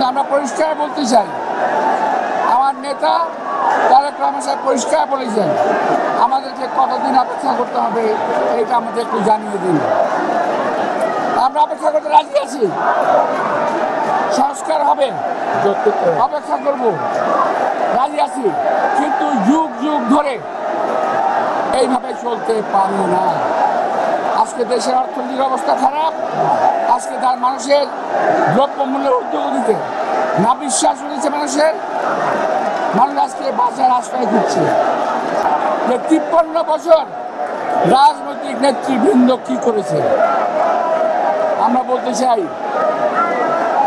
আমরা পরিষ্কার বলতে চাই, আমার নেতা তারেক রহমান সাহেব পরিষ্কার বলেছেন আমাদেরকে কতদিন অপেক্ষা করতে হবে এটা আমাদের একটু জানিয়ে দিন। আমরা অপেক্ষা করতে রাজি আছি, সংস্কার হবে, অপেক্ষা করব, রাজি আছি, কিন্তু যুগ যুগ ধরে এইভাবে চলতে পারে না। আজকে দেশের অর্থনৈতিক অবস্থা খারাপ, আজকে তার মানুষের দ্রব্যমূল্যের ঊর্ধ্বগতিতে না বিশ্বাস হয়েছে মানুষ আজকে বাজার আশ্রয় দিচ্ছে। যে 53 বছর রাজনৈতিক নেতৃবৃন্দ কি করেছে আমরা বলতে চাই,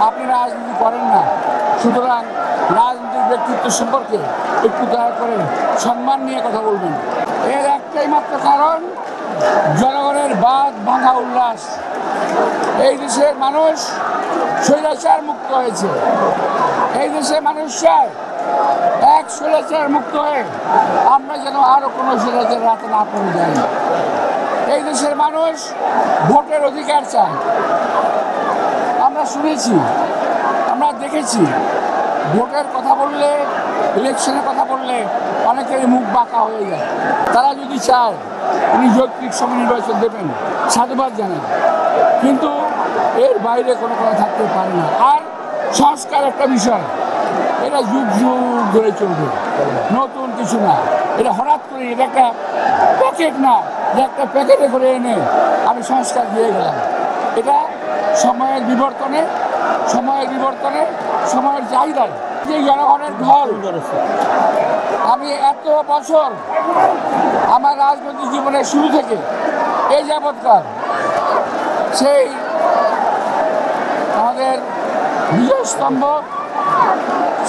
আপনি রাজনীতি করেন না, সুতরাং রাজনৈতিক ব্যক্তিত্ব সম্পর্কে একটু দয়া করে সম্মান নিয়ে কথা বলবেন। এর একটাই মাত্র কারণ, জনগণের বাদ ভাঙা উল্লাস। এই দেশের মানুষ স্বৈরাচার মুক্ত হয়েছে, এই দেশের মানুষ চায় এক স্বৈরাচার মুক্ত হয়ে আমরা যেন আরো কোনো স্বৈরাচার রাতে না পড়ে যাই। এই দেশের মানুষ ভোটের অধিকার চায়। আমরা শুনেছি, আমরা দেখেছি, ভোটের কথা বললে, ইলেকশনের কথা বললে অনেকেরই মুখ বাঁকা হয়ে যায়। তারা যদি চায় উনি যৌক্তিক সময় নির্বাচন দেবেন, সাধুবাদ জানান, কিন্তু এর বাইরে কোনো কথা থাকতে পারে না। আর সংস্কার একটা বিষয়, এটা যুগ যুগ ধরে চলবে, নতুন কিছু না। এটা হঠাৎ করে, এটা একটা প্যাকেট না যে একটা প্যাকেটে করে এনে আমি সংস্কার দিয়ে গেলাম। এটা সময়ের বিবর্তনে, সময়ের চাহিদায় যে জনগণের ঢল। আমি এত বছর আমার রাজনৈতিক জীবনের শুরু থেকে এই যাবৎকাল সেই আমাদের বিজয় স্তম্ভ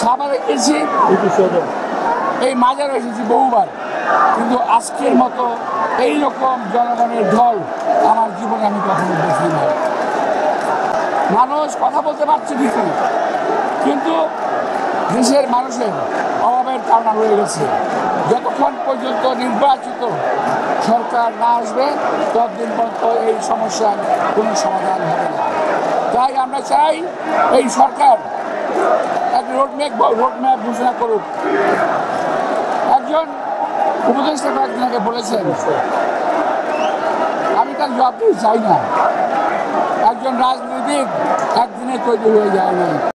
সাভারে গেছি, এই মাজারে এসেছি বহুবার, কিন্তু আজকের মতো এইরকম জনগণের ঢল আমার জীবনে আমি কখনো দেখি না। মানুষ কথা বলতে পারছে ঠিকই, কিন্তু দেশের মানুষের অভাবের কারণে রয়ে গেছে। যতক্ষণ পর্যন্ত নির্বাচিত সরকার না আসবে ততদিন পর্যন্ত এই সমস্যার কোনো সমাধান হবে না। তাই আমরা চাই এই সরকার একটা রোডম্যাপ ঘোষণা করুক। একজন উপদেষ্টা কয়েকদিন আগে বলেছেন, আমি তার জবাব দিতে চাই না, একজন রাজনীতিক একদিনে তৈরি হয়ে যায় না।